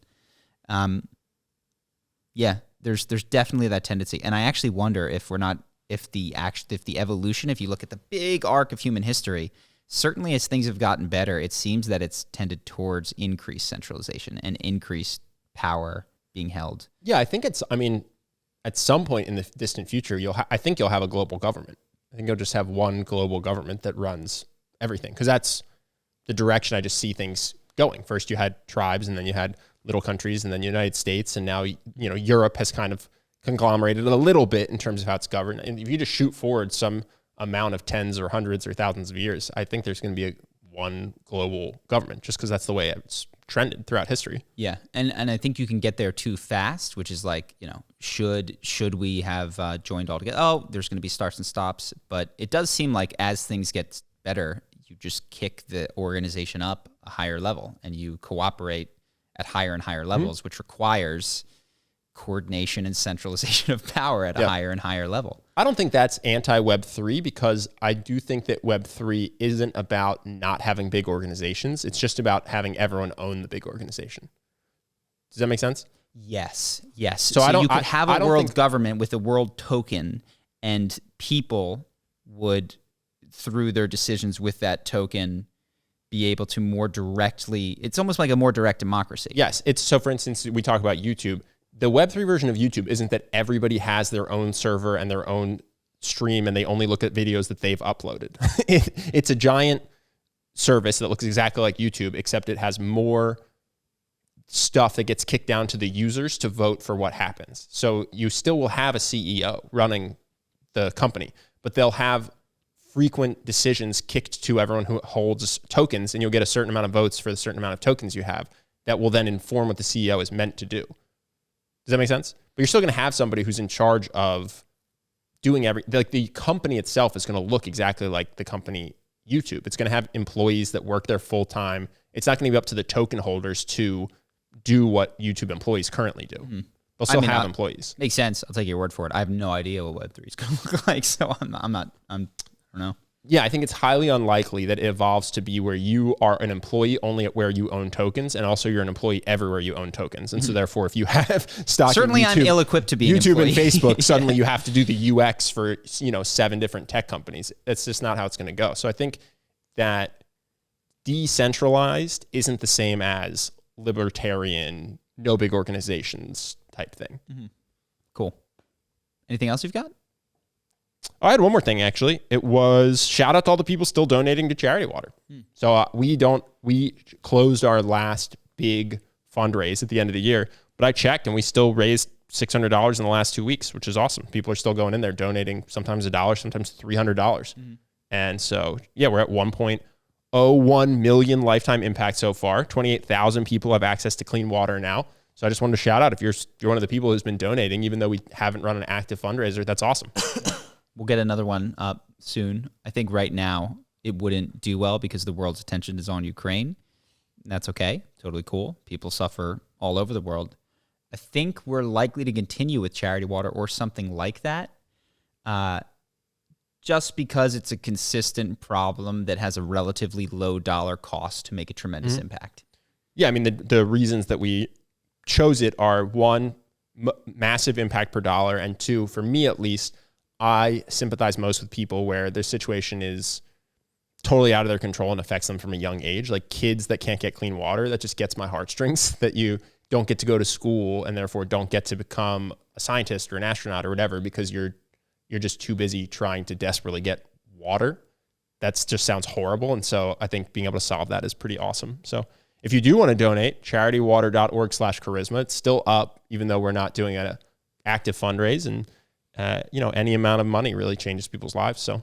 There's definitely that tendency, and I actually wonder if the evolution, if you look at the big arc of human history, certainly as things have gotten better, it seems that it's tended towards increased centralization and increased power being held. Yeah, I think at some point in the distant future, I think you'll have a global government. I think you'll just have one global government that runs everything, because that's the direction I just see things going. First, you had tribes, and then you had little countries, and then the United States, and now Europe has kind of conglomerated a little bit in terms of how it's governed. And if you just shoot forward some amount of tens or hundreds or thousands of years, I think there's going to be one global government, just because that's the way it's trended throughout history. Yeah, and I think you can get there too fast, which is like, should we have joined all together? Oh, there's going to be starts and stops, but it does seem like as things get better, you just kick the organization up a higher level, and you cooperate at higher and higher levels, which requires coordination and centralization of power at a higher and higher level. I don't think that's anti-Web3, because I do think that Web3 isn't about not having big organizations. It's just about having everyone own the big organization. Does that make sense? Yes. So you could have a world government with a world token, and people would, through their decisions with that token, be able to more directly, it's almost like a more direct democracy. Yes. So for instance, we talk about YouTube. The Web3 version of YouTube isn't that everybody has their own server and their own stream, and they only look at videos that they've uploaded. It's a giant service that looks exactly like YouTube, except it has more stuff that gets kicked down to the users to vote for what happens. So you still will have a CEO running the company, but they'll have frequent decisions kicked to everyone who holds tokens, and you'll get a certain amount of votes for the certain amount of tokens you have that will then inform what the CEO is meant to do. Does that make sense? But you're still going to have somebody who's in charge of doing the company itself is going to look exactly like the company YouTube. It's going to have employees that work there full time. It's not going to be up to the token holders to do what YouTube employees currently do. Mm-hmm. They'll still have employees. Makes sense. I'll take your word for it. I have no idea what Web3 is going to look like, so I don't know. Yeah, I think it's highly unlikely that it evolves to be where you are an employee only at where you own tokens, and also you're an employee everywhere you own tokens. And so therefore, if you have stock certainly in YouTube, I'm ill-equipped to be YouTube an and Facebook, suddenly you have to do the UX for 7 different tech companies. That's just not how it's going to go. So I think that decentralized isn't the same as libertarian, no big organizations type thing. Mm-hmm. Cool. Anything else you've got? I had one more thing, actually. It was shout out to all the people still donating to Charity Water. So we closed our last big fundraise at the end of the year, but I checked and we still raised $600 in the last 2 weeks, which is awesome. People are still going in there donating sometimes $1, sometimes $300. And so, yeah, we're at 1.01 million lifetime impact so far. 28,000 people have access to clean water now. So I just wanted to shout out if you're one of the people who's been donating, even though we haven't run an active fundraiser, that's awesome. We'll get another one up soon. I think right now it wouldn't do well because the world's attention is on Ukraine. That's okay. Totally cool. People suffer all over the world. I think we're likely to continue with Charity Water or something like that, just because it's a consistent problem that has a relatively low dollar cost to make a tremendous impact. Yeah, I mean, the reasons that we chose it are one, massive impact per dollar, and two, for me at least, I sympathize most with people where their situation is totally out of their control and affects them from a young age. Like kids that can't get clean water, that just gets my heartstrings, that you don't get to go to school and therefore don't get to become a scientist or an astronaut or whatever because you're just too busy trying to desperately get water. That just sounds horrible. And so I think being able to solve that is pretty awesome. So if you do want to donate, charitywater.org/charisma. It's still up, even though we're not doing an active fundraise. And, any amount of money really changes people's lives. So,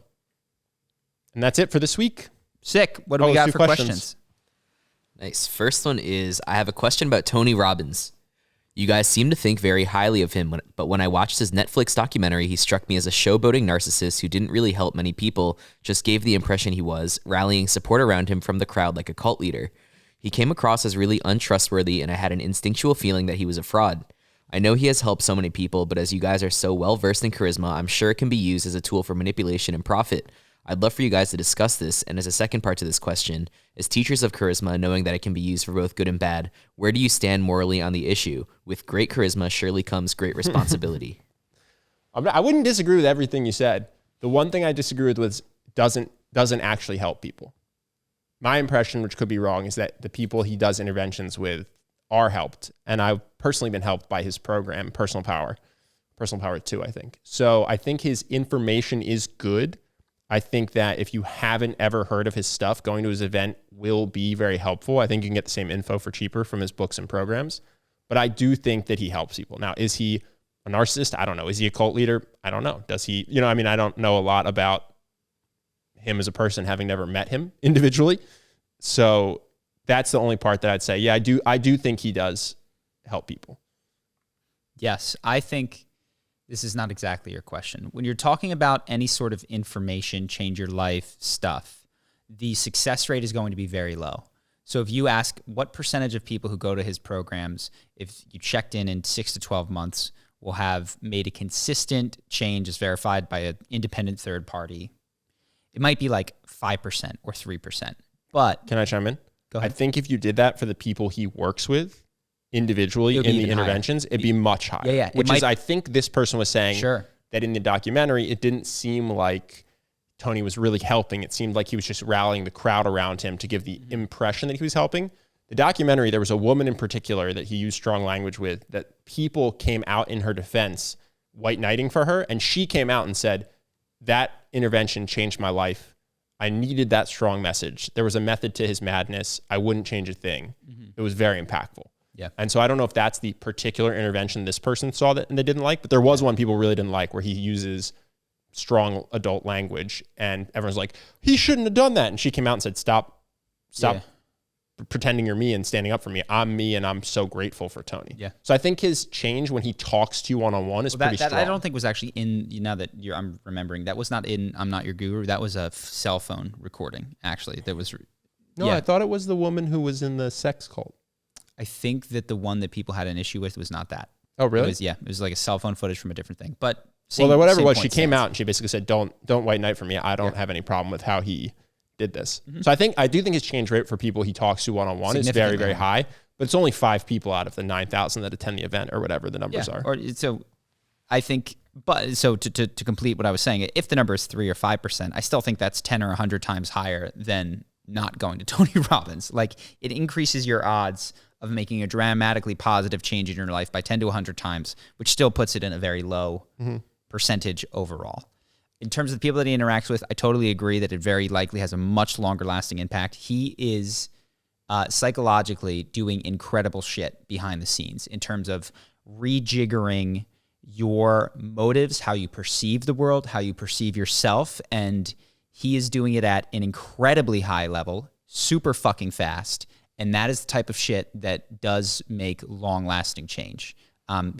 and that's it for this week. Sick. What do we got for questions? Nice. First one is, I have a question about Tony Robbins. You guys seem to think very highly of him, but when I watched his Netflix documentary, he struck me as a showboating narcissist who didn't really help many people, just gave the impression he was, rallying support around him from the crowd like a cult leader. He came across as really untrustworthy, and I had an instinctual feeling that he was a fraud. I know he has helped so many people, but as you guys are so well-versed in charisma, I'm sure it can be used as a tool for manipulation and profit. I'd love for you guys to discuss this, and as a second part to this question, as teachers of charisma, knowing that it can be used for both good and bad, where do you stand morally on the issue? With great charisma surely comes great responsibility. I wouldn't disagree with everything you said. The one thing I disagree with was doesn't actually help people. My impression, which could be wrong, is that the people he does interventions with are helped. And I've personally been helped by his program, Personal Power 2, I think. So I think his information is good. I think that if you haven't ever heard of his stuff, going to his event will be very helpful. I think you can get the same info for cheaper from his books and programs. But I do think that he helps people. Now, is he a narcissist? I don't know. Is he a cult leader? I don't know. Does he, I don't know a lot about him as a person, having never met him individually. So that's the only part that I'd say, yeah, I do think he does help people. Yes, I think this is not exactly your question. When you're talking about any sort of information, change your life stuff, the success rate is going to be very low. So if you ask what percentage of people who go to his programs, if you checked in 6 to 12 months, will have made a consistent change as verified by an independent third party, it might be like 5% or 3%. But can I chime in? Go ahead. I think if you did that for the people he works with individually in the interventions, it'd be much higher. Yeah. Which is, I think this person was saying that in the documentary, it didn't seem like Tony was really helping. It seemed like he was just rallying the crowd around him to give the impression that he was helping. The documentary, there was a woman in particular that he used strong language with, that people came out in her defense, white knighting for her. And she came out and said, that intervention changed my life. I needed that strong message. There was a method to his madness. I wouldn't change a thing. It was very impactful. Yeah. And so I don't know if that's the particular intervention this person saw that and they didn't like, but there was one people really didn't like where he uses strong adult language and everyone's like, he shouldn't have done that. And she came out and said, stop pretending you're me and standing up for me. I'm me, and I'm so grateful for Tony. Yeah. So I think his change when he talks to you one-on-one is pretty strong. I don't think was actually in, now that I'm remembering, that was not in I'm Not Your Guru. That was a cell phone recording, actually. That was... No, I thought it was the woman who was in the sex cult. I think that the one that people had an issue with was not that. Oh, really? It was like a cell phone footage from a different thing. But whatever it was, she came out and she basically said, don't white knight for me. I don't have any problem with how he did this. So I do think his change rate for people he talks to one-on-one is very, very high, but it's only 5 people out of the 9,000 that attend the event or whatever the numbers are. So I think, but so to complete what I was saying, if the number is 3 or 5%, I still think that's 10 or 100 times higher than not going to Tony Robbins. Like, it increases your odds of making a dramatically positive change in your life by 10 to 100 times, which still puts it in a very low percentage overall. In terms of the people that he interacts with, I totally agree that it very likely has a much longer lasting impact. He is psychologically doing incredible shit behind the scenes in terms of rejiggering your motives, how you perceive the world, how you perceive yourself, and he is doing it at an incredibly high level, super fucking fast, and that is the type of shit that does make long-lasting change.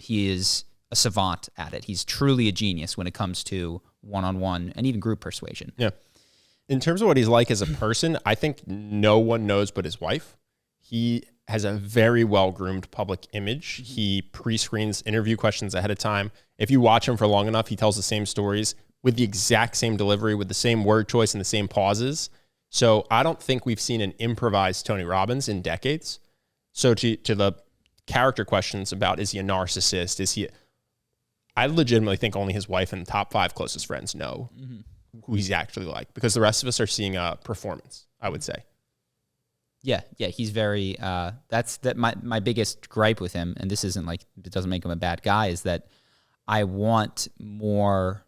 He is a savant at it. He's truly a genius when it comes to one-on-one and even group persuasion. Yeah. In terms of what he's like as a person, I think no one knows but his wife. He has a very well-groomed public image. He pre-screens interview questions ahead of time. If you watch him for long enough, he tells the same stories with the exact same delivery, with the same word choice and the same pauses. So I don't think we've seen an improvised Tony Robbins in decades. So to the character questions about, is he a narcissist? I legitimately think only his wife and the top 5 closest friends know who he's actually like, because the rest of us are seeing a performance, I would say. Yeah, he's very. My biggest gripe with him, and this isn't like, it doesn't make him a bad guy, is that I want more.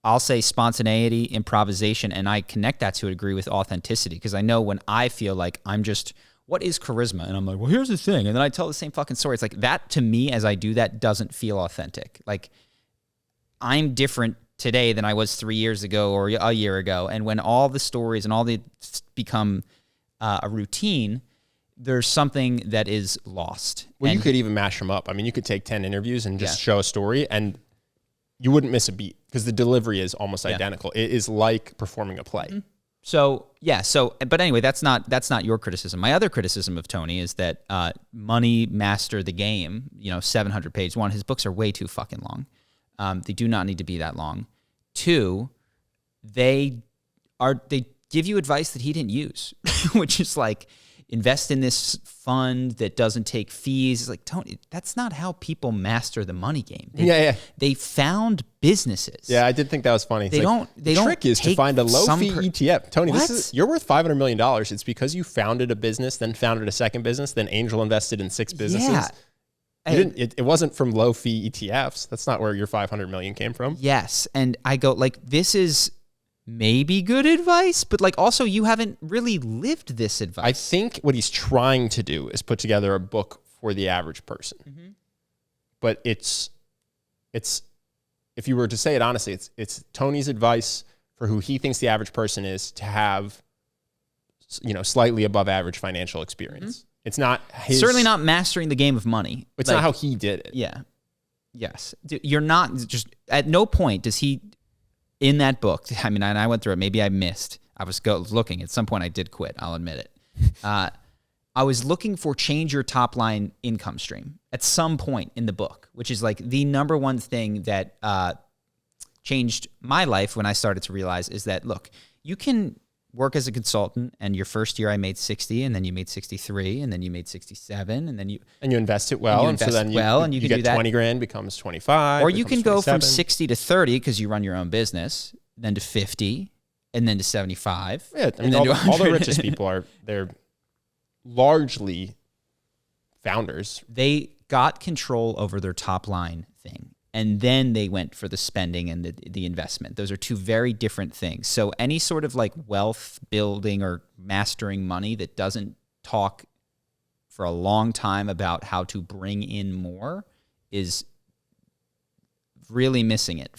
I'll say spontaneity, improvisation, and I connect that to a degree with authenticity, because I know when I feel like I'm just, what is charisma? And I'm like, well, here's the thing. And then I tell the same fucking story. It's like that to me, as I do that, doesn't feel authentic. Like I'm different today than I was 3 years ago or a year ago. And when all the stories and all the become a routine, there's something that is lost. Well, you could even mash them up. I mean, you could take 10 interviews and just show a story and you wouldn't miss a beat, because the delivery is almost identical. It is like performing a play. But anyway, that's not your criticism. My other criticism of Tony is that Money Master the Game, 700 pages. 1, his books are way too fucking long. They do not need to be that long. 2, they give you advice that he didn't use, which is like, invest in this fund that doesn't take fees. It's like, Tony, that's not how people master the money game. They found businesses. Yeah, I did think that was funny. The trick is to find a low-fee ETF. Tony, you're worth $500 million. It's because you founded a business, then founded a second business, then angel invested in 6 businesses. Yeah. It wasn't from low-fee ETFs. That's not where your $500 million came from. Yes, and I go, like, this is maybe good advice, but like also you haven't really lived this advice. I think what he's trying to do is put together a book for the average person. But it's if you were to say it honestly, it's Tony's advice for who he thinks the average person is to have, slightly above average financial experience. It's not certainly not mastering the game of money. It's not how he did it. Yeah. Yes. You're not just, at no point does he, in that book, I mean, and I went through it, maybe I missed. I was looking. At some point I did quit. I'll admit it. I was looking for change your top line income stream at some point in the book, which is like the number one thing that changed my life when I started to realize is that, look, you can work as a consultant, and your first year I made 60, and then you made 63, and then you made 67, and then you invest it well, and so then you can get do that. 20 grand becomes 25, or you can go from 60 to 30 because you run your own business, then to 50, and then to 75. Yeah, I mean, all the richest people they're largely founders. They got control over their top line thing, and then they went for the spending and the investment. Those are two very different things. So any sort of like wealth building or mastering money that doesn't talk for a long time about how to bring in more is really missing it,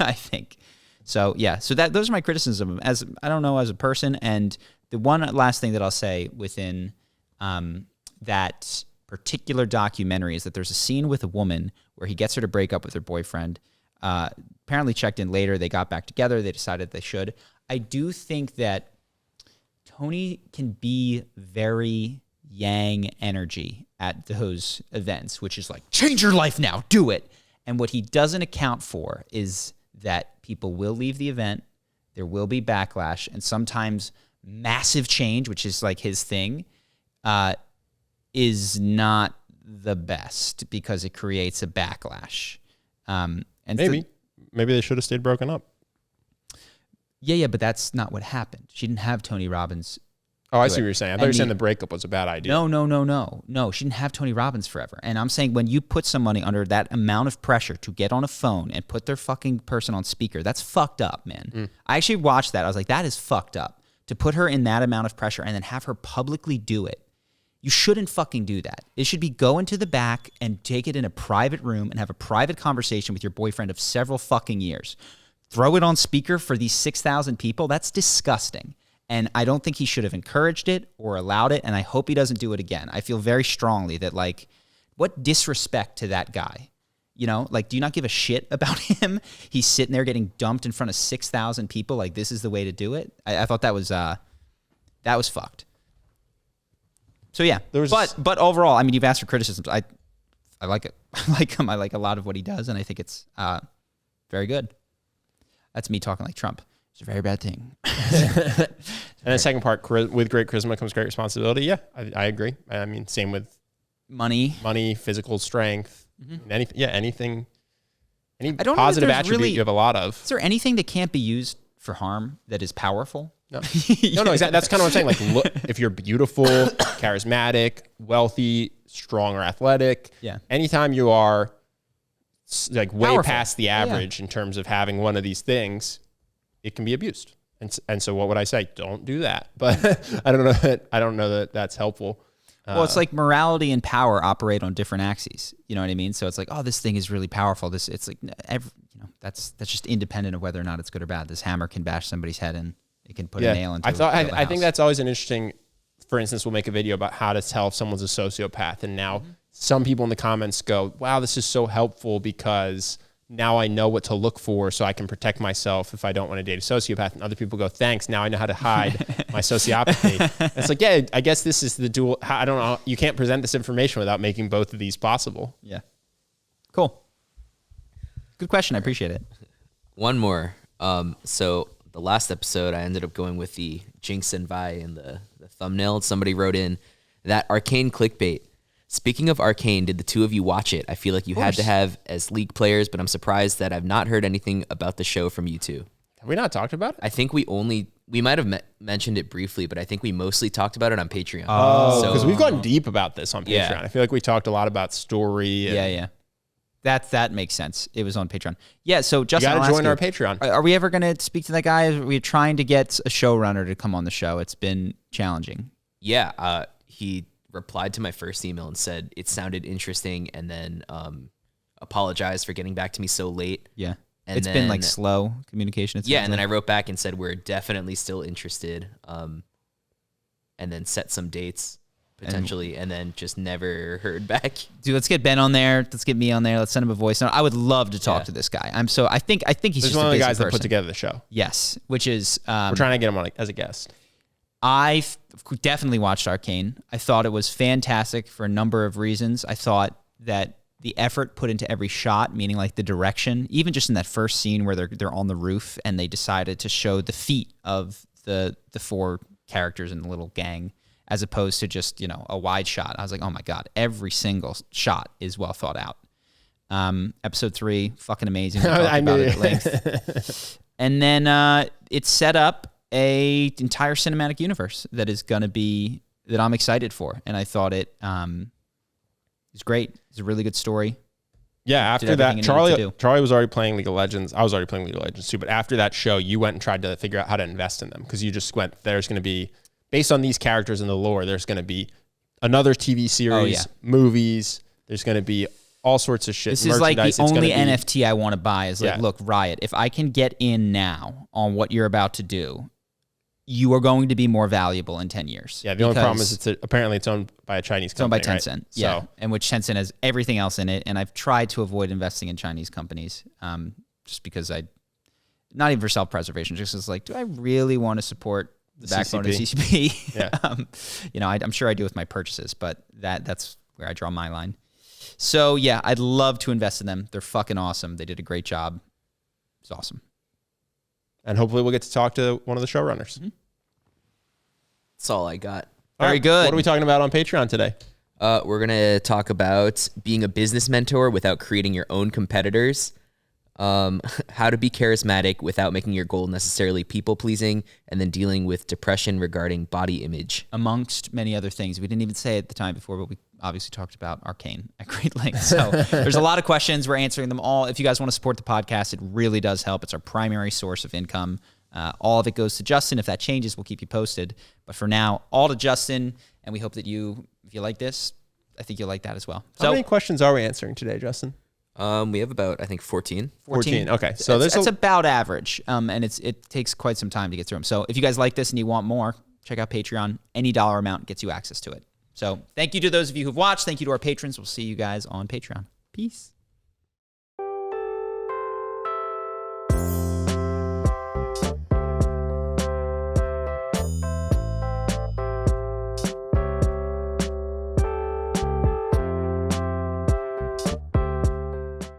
I think. So yeah, so those are my criticism as a person. And the one last thing that I'll say within that particular documentary is that there's a scene with a woman where he gets her to break up with her boyfriend. Apparently checked in later. They got back together. They decided they should. I do think that Tony can be very yang energy at those events, which is like, change your life now, do it. And what he doesn't account for is that people will leave the event. There will be backlash, and sometimes massive change, which is like his thing, is not the best because it creates a backlash. And maybe they should have stayed broken up. Yeah, but that's not what happened. She didn't have Tony Robbins. Oh, I see what you're saying. I thought you were saying the breakup was a bad idea. No. She didn't have Tony Robbins forever. And I'm saying when you put somebody under that amount of pressure to get on a phone and put their fucking person on speaker, that's fucked up, man. I actually watched that. I was like, that is fucked up. To put her in that amount of pressure and then have her publicly do it. You shouldn't fucking do that. It should be go into the back and take it in a private room and have a private conversation with your boyfriend of several fucking years. Throw it on speaker for these 6,000 people. That's disgusting. And I don't think he should have encouraged it or allowed it. And I hope he doesn't do it again. I feel very strongly that, like, what disrespect to that guy? Do you not give a shit about him? He's sitting there getting dumped in front of 6,000 people. Like, this is the way to do it. I thought that was fucked. So yeah, but overall, I mean, you've asked for criticisms. I like it. I like him. I like a lot of what he does, and I think it's very good. That's me talking like Trump. It's a very bad thing. And the second part, with great charisma comes great responsibility. Yeah, I agree. I mean, same with Money, physical strength, anything, any I don't know if positive there's attribute really- you have a lot of. Is there anything that can't be used for harm that is powerful? No, no, exactly. That's kind of what I'm saying. Like, look, if you're beautiful, charismatic, wealthy, strong, or athletic, anytime you are like way Powerful. past the average in terms of having one of these things, it can be abused. And so, what would I say? Don't do that. But I don't know that that's helpful. Well, it's like morality and power operate on different axes. You know what I mean? So it's like, oh, this thing is really powerful. It's like, that's just independent of whether or not it's good or bad. This hammer can bash somebody's head and it can put a nail into. I think that's always an interesting. For instance, we'll make a video about how to tell if someone's a sociopath, and now some people in the comments go, "Wow, this is so helpful because now I know what to look for, so I can protect myself if I don't want to date a sociopath." And other people go, "Thanks, now I know how to hide my sociopathy." It's like, yeah, I guess this is the dual. I don't know. You can't present this information without making both of these possible. Yeah. Cool. Good question. I appreciate it. One more. So the last episode, I ended up going with the Jinx and Vi in the thumbnail. Somebody wrote in that Arcane clickbait. Speaking of Arcane, did the two of you watch it? I feel like you had to have as League players, but I'm surprised that I've not heard anything about the show from you two. Have we not talked about it? I think we might have mentioned it briefly, but I think we mostly talked about it on Patreon. Oh, because we've gone deep about this on Patreon. Yeah. I feel like we talked a lot about story. Yeah. That makes sense. It was on Patreon. Yeah, so Justin, You got to join I'll our ask you, Patreon. Are we ever going to speak to that guy? Are we trying to get a showrunner to come on the show? It's been challenging. Yeah, he replied to my first email and said it sounded interesting, and then apologized for getting back to me so late. Yeah. And it's been like slow communication. And then I wrote back and said we're definitely still interested, and then set some dates potentially, and then just never heard back. Dude, let's get Ben on there. Let's get me on there. Let's send him a voice note. I would love to talk to this guy. I think he's just one a of the busy guys that person. put together the show. Yes, which is We're trying to get him on as a guest. I definitely watched Arcane. I thought it was fantastic for a number of reasons. I thought that the effort put into every shot, meaning like the direction, even just in that first scene where they're on the roof and they decided to show the feet of the four characters in the little gang, as opposed to just, a wide shot. I was like, oh my God, every single shot is well thought out. Episode 3, fucking amazing. We talked about it at length. And then it set up a entire cinematic universe that is going to be, that I'm excited for. And I thought it was great. It's a really good story. Yeah, after that, Charlie was already playing League of Legends. I was already playing League of Legends too. But after that show, you went and tried to figure out how to invest in them, because you just went, there's going to be, based on these characters in the lore, there's going to be another TV series, movies. There's going to be all sorts of shit. This is like the only NFT I want to buy is like, look, Riot, if I can get in now on what you're about to do, you are going to be more valuable in 10 years. Yeah, the only problem is apparently it's owned by a Chinese company. It's owned by Tencent, right? yeah. So. And which Tencent has everything else in it. And I've tried to avoid investing in Chinese companies just because not even for self-preservation, just as like, do I really want to support the backbone of CCP? Yeah. I'm sure I do with my purchases, but that's where I draw my line. So yeah, I'd love to invest in them. They're fucking awesome. They did a great job. It's awesome. And hopefully we'll get to talk to one of the showrunners. Mm-hmm. That's all I got. Very good. What are we talking about on Patreon today? We're going to talk about being a business mentor without creating your own competitors, how to be charismatic without making your goal necessarily people-pleasing, and then dealing with depression regarding body image. Amongst many other things. We didn't even say it at the time before, but we obviously talked about Arcane at great length. So there's a lot of questions. We're answering them all. If you guys want to support the podcast, it really does help. It's our primary source of income. All of it goes to Justin. If that changes, we'll keep you posted. But for now, all to Justin. And we hope that if you like this, I think you'll like that as well. How many questions are we answering today, Justin? We have about, I think, 14. 14. Okay. So that's about average. And it takes quite some time to get through them. So if you guys like this and you want more, check out Patreon. Any dollar amount gets you access to it. So thank you to those of you who've watched. Thank you to our patrons. We'll see you guys on Patreon. Peace.